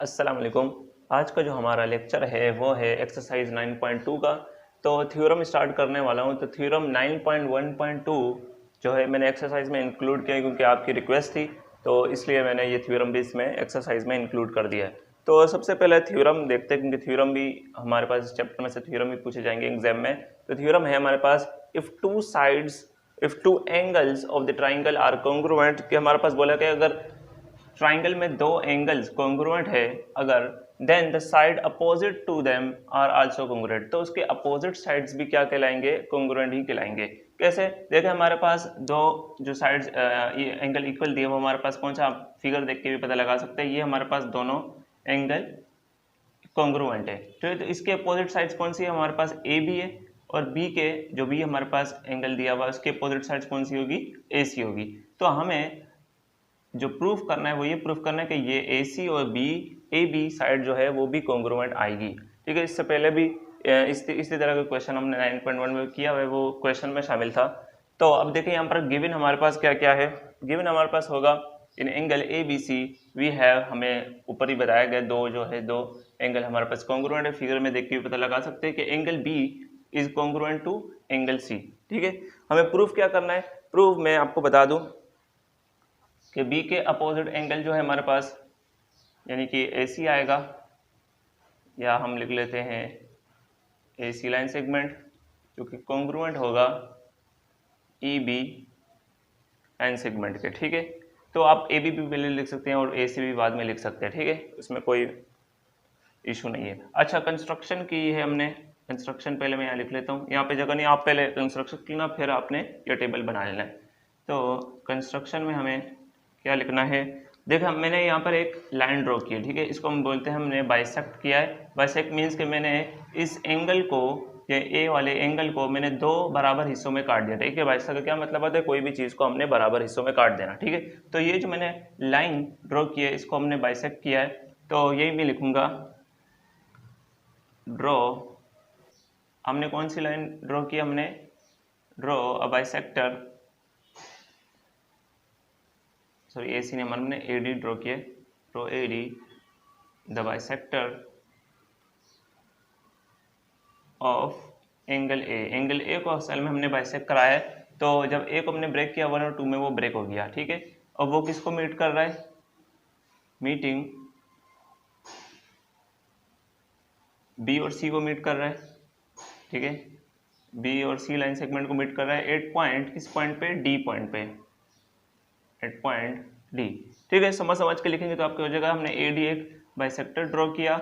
अस्सलाम वालेकुम। आज का जो हमारा लेक्चर है वो है एक्सरसाइज 9.2 का। तो थ्योरम स्टार्ट करने वाला हूँ। तो थ्योरम 9.1.2 जो है मैंने एक्सरसाइज में इंक्लूड किया क्योंकि आपकी रिक्वेस्ट थी, तो इसलिए मैंने ये थ्योरम भी इसमें एक्सरसाइज में इंक्लूड कर दिया है। तो सबसे पहले थ्योरम देखते हैं क्योंकि थ्योरम भी हमारे पास इस चैप्टर में से थ्योरम भी पूछे जाएंगे एग्जाम में। तो थ्योरम है हमारे पास, if two angles of the triangle are congruent, कि हमारे पास बोला कि अगर ट्राइंगल में दो एंगल्स कॉन्ग्रुएंट है अगर, then the side opposite to them are also congruent, तो उसके अपोजिट साइड्स भी क्या कहलाएंगे? कॉन्ग्रुएंट ही कहलाएंगे। कैसे? देखिए हमारे पास दो जो साइड्स ये एंगल इक्वल दिए वो हमारे पास कौन सा, आप फिगर देख के भी पता लगा सकते हैं। ये हमारे पास दोनों एंगल कॉन्ग्रुएंट है। तो इसके अपोजिट साइड्स कौन सी है? हमारे पास ए बी है, और बी के जो भी हमारे पास एंगल दिया हुआ है उसके अपोजिट साइड्स कौन सी होगी? ए सी होगी। तो हमें जो प्रूफ करना है वो ये प्रूफ करना है कि ये ए सी और ए बी साइड जो है वो भी कॉन्ग्रुएंट आएगी। ठीक है, इससे पहले भी इसी तरह का क्वेश्चन हमने 9.1 में किया हुआ है, वो क्वेश्चन में शामिल था। तो अब देखिए यहाँ पर गिवन हमारे पास क्या क्या है। गिवन हमारे पास होगा in angle A B C we have, हमें ऊपर ही बताया गया दो एंगल हमारे पास कॉन्ग्रुएंट है। फिगर में देख के भी पता लगा सकते हैं कि angle B is congruent to angle C. ठीक है, हमें प्रूफ क्या करना है? प्रूफ मैं आपको बता दूं कि बी के अपोजिट एंगल जो है हमारे पास, यानी कि ए सी आएगा, या हम लिख लेते हैं ए सी लाइन सेगमेंट, जो कि कॉन्ग्रुएंट होगा ई बी लाइन सेगमेंट के। ठीक है, तो आप ए बी भी पहले लिख सकते हैं और ए सी भी बाद में लिख सकते हैं। ठीक है, इसमें कोई इशू नहीं है। अच्छा, कंस्ट्रक्शन की है हमने, कंस्ट्रक्शन पहले मैं यहाँ लिख लेता हूँ। यहाँ पे जगह नहीं, आप पहले कंस्ट्रक्शन लिखना फिर आपने ये टेबल बना लेना है। तो कंस्ट्रक्शन में हमें क्या लिखना है? देखो मैंने यहाँ पर एक लाइन ड्रॉ की है। ठीक है, इसको हम बोलते हैं हमने बाइसेक्ट किया है। बाइसेक्ट मीन्स कि मैंने इस एंगल को, या ए वाले एंगल को मैंने दो बराबर हिस्सों में काट दिया। ठीक है, बाइसेक्ट का क्या मतलब होता है? कोई भी चीज़ को हमने बराबर हिस्सों में काट देना। ठीक है, तो ये जो मैंने लाइन ड्रॉ की है इसको हमने बाइसेक्ट किया है। तो यही मैं लिखूंगा, ड्रॉ, हमने कौन सी लाइन ड्रॉ की? हमने ड्रॉ अ बाइसेक्टर, सॉरी ए सी ने हमने ए डी ड्रॉ किया, draw A D the bisector of angle A. Angle A को असल में हमने बाइसेक्ट कराया है, तो जब ए को हमने ब्रेक किया 1 और 2 में वो ब्रेक हो गया। ठीक है, और वो किसको मीट कर रहा है? मीटिंग बी और सी को मीट कर रहा है। ठीक है, बी और सी लाइन सेगमेंट को मीट कर रहा है एट पॉइंट, किस पॉइंट पे? डी पॉइंट पे, एट पॉइंट डी। ठीक है, समझ के लिखेंगे तो आपकी हो जाएगा। हमने ए डी एक बाइसेक्टर ड्रॉ किया,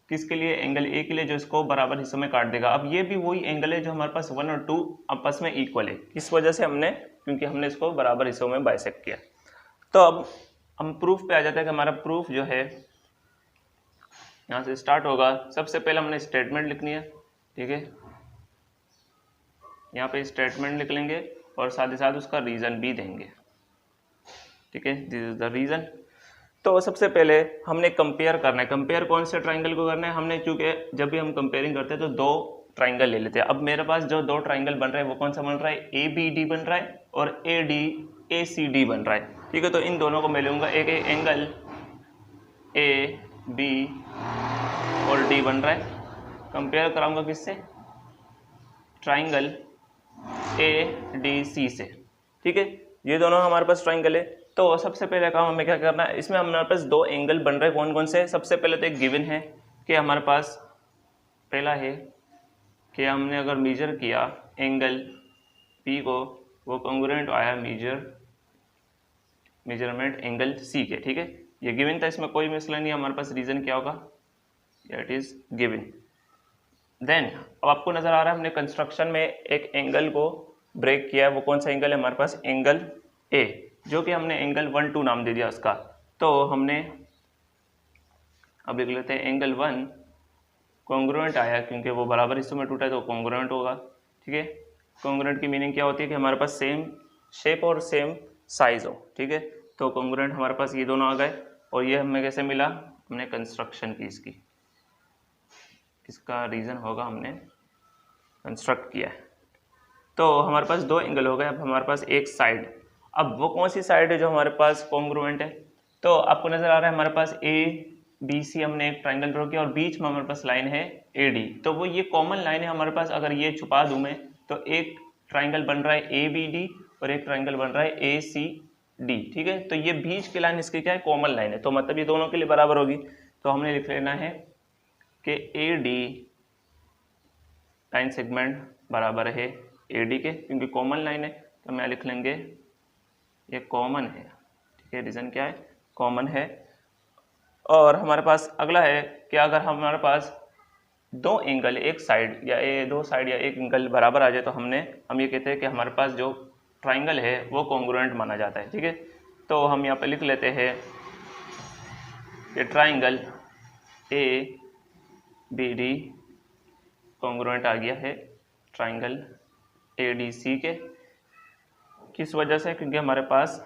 किसके लिए? एंगल ए के लिए, जो इसको बराबर हिस्सों में काट देगा। अब ये भी वही एंगल है जो हमारे पास 1 और 2 आपस में इक्वल है। किस वजह से? हमने, क्योंकि हमने इसको बराबर हिस्सों में बाइसेक्ट किया। तो अब हम प्रूफ पे आ जाते हैं कि हमारा प्रूफ जो है यहाँ से स्टार्ट होगा। सबसे पहले हमने स्टेटमेंट लिखनी है। ठीक है, यहाँ पे स्टेटमेंट लिख लेंगे और साथ ही साथ उसका रीज़न भी देंगे। ठीक है, दिस इज द रीज़न। तो सबसे पहले हमने कंपेयर करना है। कंपेयर कौन से ट्राइंगल को करना है? हमने, चूंकि जब भी हम कंपेयरिंग करते हैं तो दो ट्राइंगल ले लेते हैं। अब मेरे पास जो दो ट्राइंगल बन रहे हैं वो कौन सा बन रहा है? ए बी डी बन रहा है और A D A C D बन रहा है। ठीक है, तो इन दोनों को मैं लूँगा। एक एंगल ए बी और डी बन रहा है, कंपेयर कराऊंगा किससे? ट्राइंगल ए डी सी से। ठीक है, ये दोनों हमारे पास ट्राइंगल है। तो सबसे पहले काम हमें क्या करना है? इसमें हमारे पास दो एंगल बन रहे हैं, कौन कौन से? सबसे पहले तो एक गिवन है कि हमारे पास पहला है कि हमने अगर मेजर किया एंगल पी को, वो कॉन्ग्रुएंट आया मेजरमेंट एंगल सी के। ठीक है, ये गिवन था, इसमें कोई मसला नहीं। हमारे पास रीजन क्या होगा? It is given. देन अब आपको नजर आ रहा है हमने कंस्ट्रक्शन में एक एंगल को ब्रेक किया है। वो कौन सा एंगल है हमारे पास? एंगल ए, जो कि हमने एंगल 1 2 नाम दे दिया उसका। तो हमने अब लिख लेते हैं एंगल 1 कॉन्ग्रुएंट आया, क्योंकि वो बराबर हिस्सों में टूटा है तो कॉन्ग्रुएंट होगा। ठीक है, कॉन्ग्रुएंट की मीनिंग क्या होती है? कि हमारे पास सेम शेप और सेम साइज हो। ठीक है, तो कॉन्ग्रुएंट हमारे पास ये दोनों आ गए। और ये हमें कैसे मिला? हमने कंस्ट्रक्शन की इसका रीज़न होगा हमने कंस्ट्रक्ट किया है। तो हमारे पास दो एंगल हो गए। अब हमारे पास एक साइड, अब वो कौन सी साइड है जो हमारे पास कॉन्ग्रुएंट है? तो आपको नज़र आ रहा है हमारे पास ए बी सी हमने एक ट्राइंगल ड्रॉ किया और बीच में हमारे पास लाइन है ए डी, तो वो ये कॉमन लाइन है हमारे पास। अगर ये छुपा दूं मैं तो एक ट्राइंगल बन रहा है ए बी डी और एक ट्राइंगल बन रहा है ए सी डी, ठीक है। तो ये बीच की लाइन इसकी क्या है, कॉमन लाइन है, तो मतलब ये दोनों के लिए बराबर होगी। तो हमने लिख लेना है कि ए डी लाइन सेगमेंट बराबर है ए डी के, क्योंकि कॉमन लाइन है तो मैं लिख लेंगे ये कॉमन है, ठीक है। रीजन क्या है, कॉमन है। और हमारे पास अगला है कि अगर हमारे पास दो एंगल एक साइड या दो साइड या एक एंगल बराबर आ जाए तो हम ये कहते हैं कि हमारे पास जो ट्राइंगल है वो कॉन्ग्रुएंट माना जाता है, ठीक है। तो हम यहाँ पे लिख लेते हैं कि triangle A B D congruent आ गया है ट्राइंगल ए डी सी के। किस वजह से, क्योंकि हमारे पास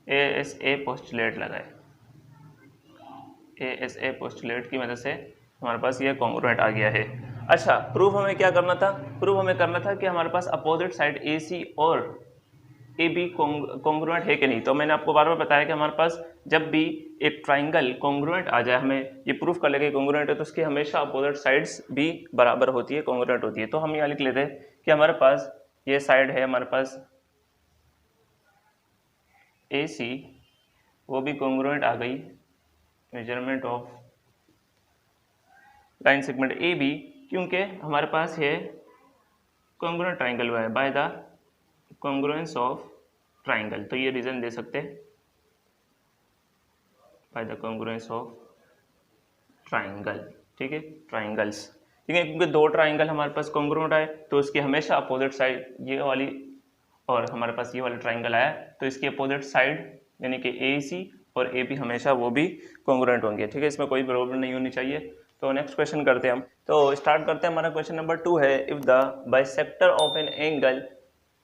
ए एस ए पोस्टुलेट लगा है, ए एस ए पोस्टुलेट की वजह से हमारे पास ये कॉन्ग्रुएंट आ गया है। अच्छा, प्रूफ हमें क्या करना था, प्रूफ हमें करना था कि हमारे पास अपोजिट साइड ए सी और ए बी कॉन्ग्रुएंट है कि नहीं। तो मैंने आपको बार बार बताया कि हमारे पास जब भी एक ट्राइंगल कॉन्ग्रुएंट आ जाए, हमें ये प्रूफ कर लेगा कॉन्ग्रुएंट है, तो उसकी हमेशा अपोजिट साइड्स भी बराबर होती है, कॉन्ग्रुएंट होती है। तो हम यहाँ लिख लेते हैं कि हमारे पास ये साइड है हमारे पास ए सी, वो भी कॉन्ग्रुएंट आ गई measurement of line segment A B, क्योंकि हमारे पास ये कॉन्ग्रुएंट ट्राइंगल हुआ है by the congruence of triangle. तो ये रीजन दे सकते हैं by the congruence of triangle, ठीक है, ट्राइंगल्स, ठीक है। क्योंकि दो ट्राइंगल हमारे पास कॉन्ग्रुएंट आए तो उसकी हमेशा अपोजिट साइड ये वाली और हमारे पास ये वाला ट्राइंगल आया तो इसकी अपोजिट साइड यानी कि ए सी और ए बी हमेशा वो भी कॉन्ग्रुएंट होंगे, ठीक है। इसमें कोई प्रॉब्लम नहीं होनी चाहिए। तो नेक्स्ट क्वेश्चन करते हैं हम। तो स्टार्ट करते हैं, हमारा क्वेश्चन नंबर 2 है, if the bisector of an angle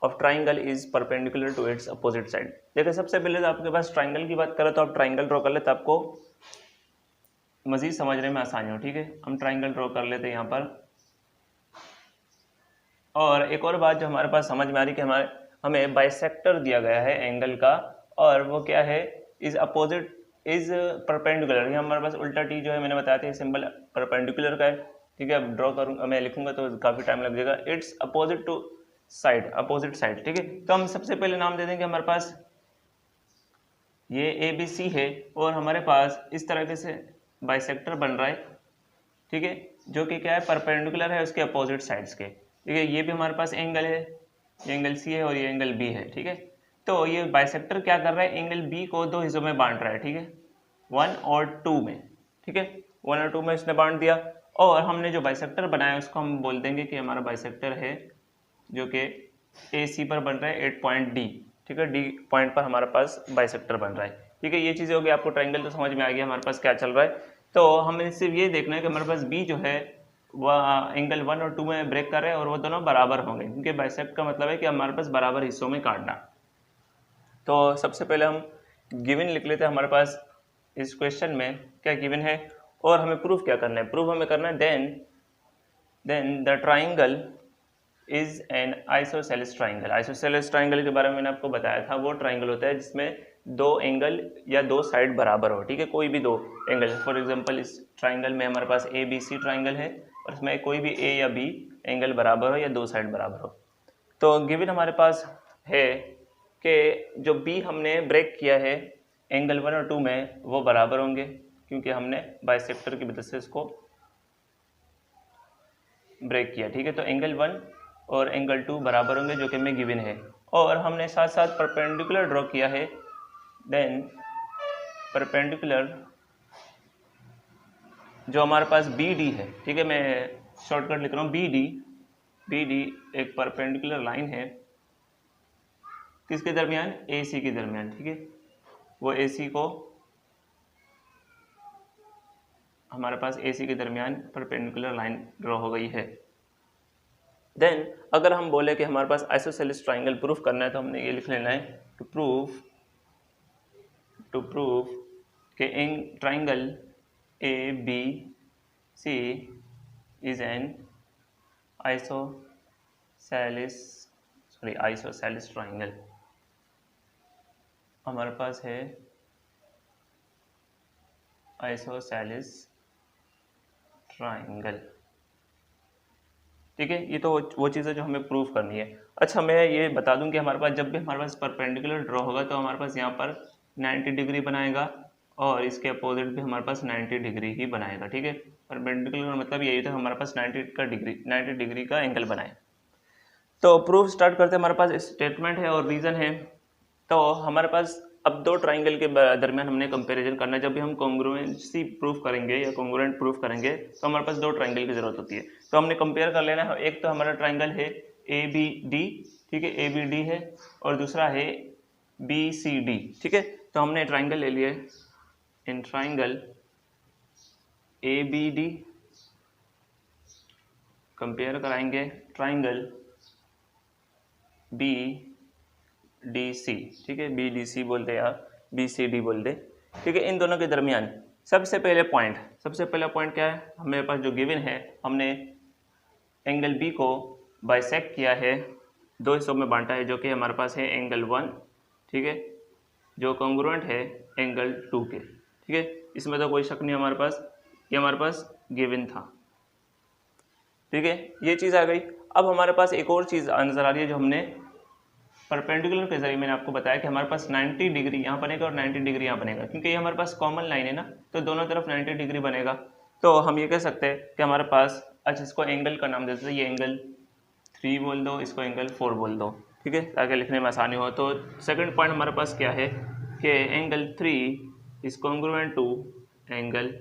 of triangle is perpendicular to its opposite side. देखिए सबसे पहले तो आपके पास ट्राइंगल की बात करें तो आप ट्राइंगल ड्रॉ कर लेते, आपको मजीद समझने में आसानी हो, ठीक है। हम ट्राइंगल ड्रॉ कर लेते हैं यहाँ पर। और एक और बात जो हमारे पास समझ में आ रही कि हमें बाइसेक्टर दिया गया है एंगल का, और वो क्या है, इज अपोजिट इज परपेंडिकुलर। ये हमारे पास उल्टा टी जो है मैंने बताया था सिंबल परपेंडिकुलर का है, ठीक है। अब ड्रॉ करूँगा मैं लिखूंगा तो काफ़ी टाइम लग जाएगा। Its opposite to side, opposite side, ठीक है। तो हम सबसे पहले नाम दे देंगे, हमारे पास ये ए बी सी है और हमारे पास इस तरह से बाइसेक्टर बन रहा है, ठीक है, जो कि क्या है, परपेंडिकुलर है उसके अपोजिट साइड्स के, ठीक है। ये भी हमारे पास एंगल है, ये एंगल सी है और ये एंगल बी है, ठीक है। तो ये बाइसेक्टर क्या कर रहा है, एंगल बी को दो हिस्सों में बांट रहा है, ठीक है, 1 और 2 में, ठीक है, 1 और 2 में इसने बांट दिया। और हमने जो बाइसेक्टर बनाया उसको हम बोल देंगे कि हमारा बाइसेक्टर है जो कि ए सी पर बन रहा है 8 पॉइंट डी, ठीक है, डी पॉइंट पर हमारे पास बाइसेक्टर बन रहा है, ठीक है। ये चीज़ें होगी, आपको ट्राइंगल तो समझ में आ गया हमारे पास क्या चल रहा है। तो हमें सिर्फ ये देखना है कि हमारे पास बी जो है वह एंगल 1 और 2 में ब्रेक कर रहे हैं और वो दोनों बराबर होंगे, क्योंकि बाइसेक्ट का मतलब है कि हमारे पास बराबर हिस्सों में काटना। तो सबसे पहले हम गिवन लिख लेते हैं, हमारे पास इस क्वेश्चन में क्या गिवन है और हमें प्रूफ क्या करना है। प्रूफ हमें करना है then the triangle is an isosceles triangle. Isosceles triangle के बारे में मैंने आपको बताया था, वो ट्राइंगल होता है जिसमें दो एंगल या दो साइड बराबर हो, ठीक है, कोई भी दो एंगल। फॉर एग्जांपल इस ट्राइंगल में हमारे पास ए बी सी ट्राइंगल है और इसमें कोई भी ए या बी एंगल बराबर हो या दो साइड बराबर हो। तो गिवन हमारे पास है कि जो बी हमने ब्रेक किया है एंगल 1 और 2 में वो बराबर होंगे, क्योंकि हमने बाइसेक्टर की वजह से इसको ब्रेक किया, ठीक है। तो एंगल 1 और एंगल 2 बराबर होंगे जो कि हमें गिवन है, और हमने साथ साथ परपेंडिकुलर ड्रॉ किया है। देन परपेंडिकुलर जो हमारे पास बी डी है, ठीक है, मैं शॉर्टकट लिख रहा हूँ, बी डी एक परपेंडिकुलर लाइन है किसके दरमियान, ए सी के दरमियान, ठीक है। वो ए सी को हमारे पास ए सी के दरमियान परपेंडिकुलर लाइन ड्रॉ हो गई है। देन अगर हम बोले कि हमारे पास आइसोसेलेस ट्राइंगल प्रूफ करना है तो हमने ये लिख लेना है टू प्रूफ कि in triangle A B C is an isosceles triangle. हमारे पास है आइसोसेलेस ट्राइंगल। ठीक है, ये तो वो चीज़ है जो हमें प्रूफ करनी है। अच्छा, मैं ये बता दूं कि हमारे पास जब भी हमारे पास परपेंडिकुलर ड्रॉ होगा तो हमारे पास यहाँ पर 90 डिग्री बनाएगा और इसके अपोजिट भी हमारे पास 90 डिग्री ही बनाएगा। ठीक है, परपेंडिकुलर मतलब यही था हमारे पास 90 डिग्री का एंगल बनाए। तो प्रूफ स्टार्ट करते हैं। हमारे पास स्टेटमेंट है और रीज़न है। तो हमारे पास अब दो ट्राइंगल के दरमियान हमने कंपैरिजन करना है। जब भी हम कॉन्ग्रुएंसी प्रूफ करेंगे या कॉन्ग्रुएंट प्रूफ करेंगे तो हमारे पास दो ट्राइंगल की जरूरत होती है। तो हमने कंपेयर कर लेना है। एक तो हमारा ट्राइंगल है ए बी डी, ठीक है, ए बी डी है, और दूसरा है बी सी डी। ठीक है, तो हमने ट्राइंगल ले लिए। In triangle A B D compare कराएंगे ट्राइंगल बी डी सी। ठीक है, बी डी सी बोलते या बी सी डी बोलते। ठीक है, इन दोनों के दरमियान सबसे पहला पॉइंट क्या है, हमारे पास जो गिवन है, हमने एंगल बी को बाइसेक्ट किया है, दो हिस्सों में बांटा है, जो कि हमारे पास है एंगल 1, ठीक है, जो कॉन्ग्रुएंट है एंगल 2 के। ठीक है, इसमें तो कोई शक नहीं हमारे पास, ये हमारे पास गिवन था। ठीक है, ये चीज़ आ गई। अब हमारे पास एक और चीज़ नजर आ रही है जो हमने परपेंडिकुलर के जरिए मैंने आपको बताया कि हमारे पास 90 डिग्री यहाँ बनेगा और 90 डिग्री यहाँ बनेगा, क्योंकि ये हमारे पास कॉमन लाइन है ना, तो दोनों तरफ 90 डिग्री बनेगा। तो हम ये कह सकते हैं कि हमारे पास, अच्छा इसको एंगल का नाम देते हैं, ये एंगल 3 बोल दो, इसको एंगल 4 बोल दो। ठीक है, ताकि लिखने में आसानी हो। तो सेकंड पॉइंट हमारे पास क्या है कि angle 3 is congruent to angle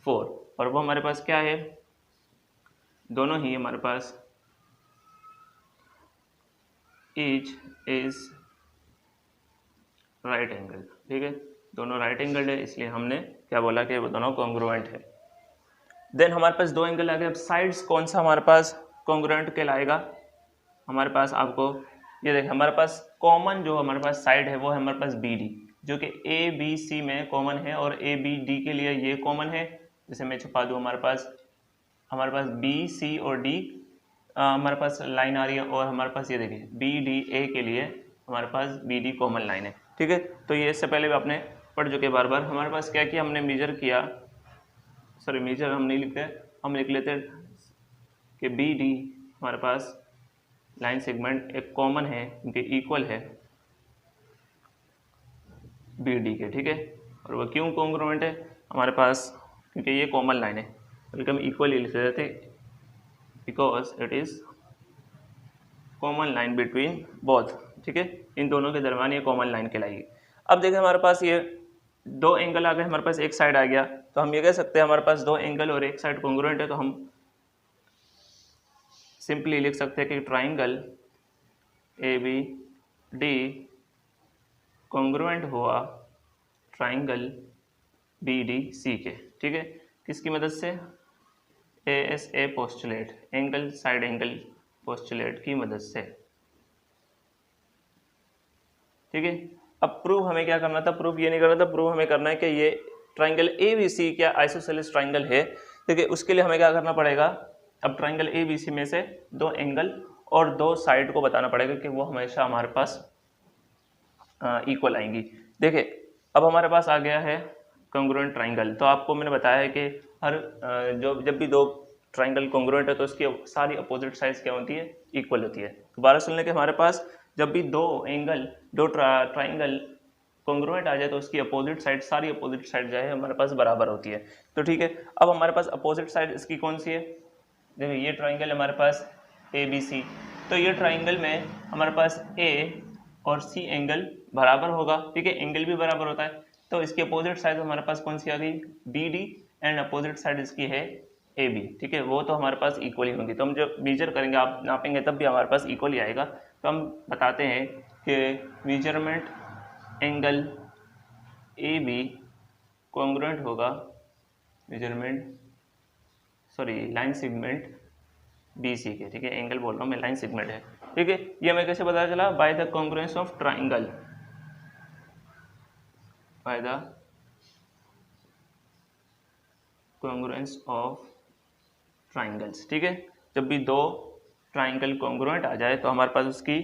4, और वो हमारे पास क्या है, दोनों ही हमारे पास ईच इज राइट एंगल। ठीक है, दोनों राइट एंगल है, इसलिए हमने क्या बोला कि वो दोनों कॉन्ग्रुएंट है। देन हमारे पास दो एंगल आ गए। अब साइड्स कौन सा हमारे पास कॉन्ग्रुएंट कहलाएगा, हमारे पास आपको ये देखिए, हमारे पास कॉमन जो हमारे पास साइड है वो है हमारे पास बी डी, जो कि ए बी सी में कॉमन है, और ए बी डी के लिए ये कॉमन है। जैसे मैं छुपा दूँ, हमारे पास बी सी और डी हमारे पास लाइन आ रही है, और हमारे पास ये देखिए बी डी ए के लिए हमारे पास बी डी कॉमन लाइन है। ठीक है, तो ये इससे पहले भी आपने पढ़ चुके बार बार। हमारे पास क्या किया, हमने मेजर किया, सॉरी मेजर हम नहीं लिखते, हम लिख लेते कि बी डी हमारे पास लाइन सेगमेंट एक कॉमन है, क्योंकि इक्वल है बी डी के। ठीक है, और वो क्यों कॉन्ग्रुएंट है हमारे पास, क्योंकि ये कॉमन लाइन है, बल्कि हम इक्वल ही लिख देते, because it is common line between both. ठीक है, इन दोनों के दरमियान ये कॉमन लाइन कहलाएगी। अब देखें, हमारे पास ये दो एंगल आ गए, हमारे पास एक साइड आ गया, तो हम ये कह सकते हैं हमारे पास दो एंगल और एक साइड कॉन्ग्रुएंट है, तो हम सिंपली लिख सकते हैं कि triangle A B D congruent हुआ ट्राइंगल बी डी सी के। ठीक है, किसकी मदद से, ASA postulate, angle side angle postulate की मदद से। ठीक है, अब प्रूफ हमें क्या करना था, प्रूफ ये नहीं करना था, प्रूफ हमें करना है कि ये ट्राइंगल ABC क्या आइसोसेलेस ट्राइंगल है। ठीक है, उसके लिए हमें क्या करना पड़ेगा, अब ट्राइंगल ABC में से दो एंगल और दो साइड को बताना पड़ेगा कि वो हमेशा हमारे पास इक्वल आएंगी। देखिए, अब हमारे पास आ गया है कॉन्ग्रुएंट ट्राइंगल। तो आपको मैंने बताया है कि हर जब भी दो ट्राइंगल कॉन्ग्रुएंट है तो उसकी सारी अपोजिट साइड्स क्या होती है, इक्वल होती है। दोबारा सुन लें कि हमारे पास जब भी दो ट्राइंगल कॉन्ग्रुएंट आ जाए तो उसकी अपोजिट साइड, सारी अपोजिट साइड जो है हमारे पास बराबर होती है। तो ठीक है, अब हमारे पास अपोजिट साइड इसकी कौन सी है, देखिए ये ट्राइंगल हमारे पास ABC, तो ये ट्राइंगल में हमारे पास A और C एंगल बराबर होगा। ठीक है, एंगल भी बराबर होता है, तो इसकी अपोजिट साइड हमारे पास कौन सी आ गई, BD, एंड अपोजिट साइड इसकी है AB। ठीक है, वो तो हमारे पास इक्वल ही होंगी। तो हम जब मेजर करेंगे, आप नापेंगे, तब भी हमारे पास इक्वल ही आएगा। तो हम बताते हैं कि मेजरमेंट एंगल AB कॉन्ग्रुएंट होगा लाइन सेगमेंट BC के। ठीक है, एंगल बोल रहा हूँ मैं, लाइन सेगमेंट है। ठीक है, ये हमें कैसे पता चला, bye the congruence of triangle, bye the congruence of triangles. ठीक है, जब भी दो ट्राइंगल कॉन्ग्रुएंट आ जाए तो हमारे पास उसकी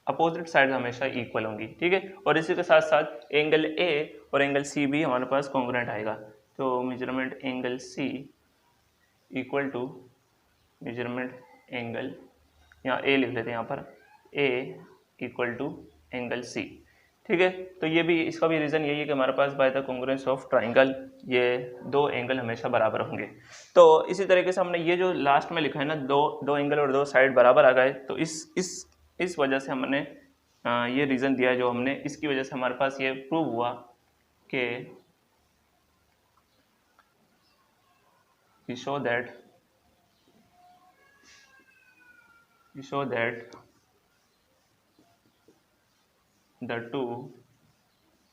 अपोजिट साइड हमेशा इक्वल होंगी। ठीक है, और इसी के साथ साथ एंगल A और एंगल C भी हमारे पास कॉन्ग्रुएंट आएगा। तो measurement angle C equal to measurement angle, यहाँ ए लिख लेते हैं, यहाँ पर A equal to angle C. ठीक है, तो ये भी, इसका भी रीज़न यही है कि हमारे पास by the congruence of triangle ये दो एंगल हमेशा बराबर होंगे। तो इसी तरीके से हमने ये जो लास्ट में लिखा है ना, दो एंगल और दो साइड बराबर आ गए, तो इस वजह से हमने ये रीज़न दिया जो हमने, इसकी वजह से हमारे पास ये प्रूव हुआ कि show that the two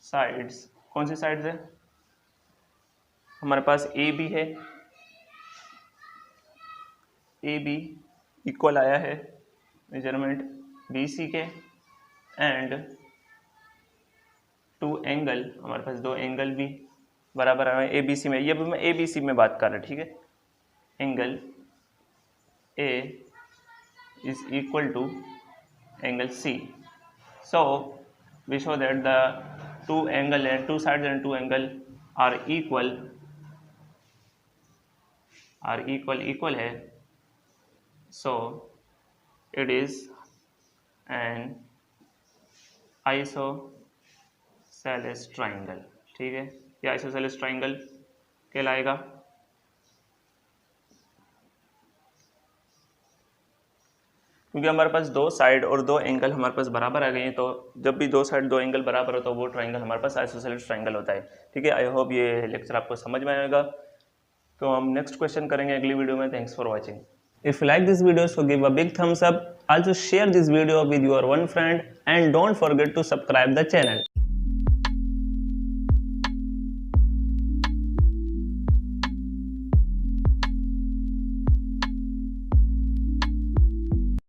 sides, कौन सी साइड्स है हमारे पास, ए बी है, ए बी इक्वल आया है मेजरमेंट बी सी के, एंड टू एंगल, हमारे पास दो एंगल भी बराबर आए ए बी सी में। ये भी मैं ए बी सी में बात कर रहा हूँ। ठीक है, angle A is equal to angle C. So we show that the two sides and two angle are equal है, so it is an isosceles triangle। ठीक है, ये isosceles triangle कहलाएगा। क्योंकि हमारे पास दो साइड और दो एंगल हमारे पास बराबर आ गए हैं, तो जब भी दो साइड दो एंगल बराबर हो तो वो ट्राइंगल हमारे पास आइसोसेलेस ट्राइंगल होता है। ठीक है, आई होप ये लेक्चर आपको समझ में आएगा। तो हम नेक्स्ट क्वेश्चन करेंगे अगली वीडियो में। Thanks for watching. If you like this video so give a big thumbs up, also share this video with your one friend and don't forget to subscribe the channel.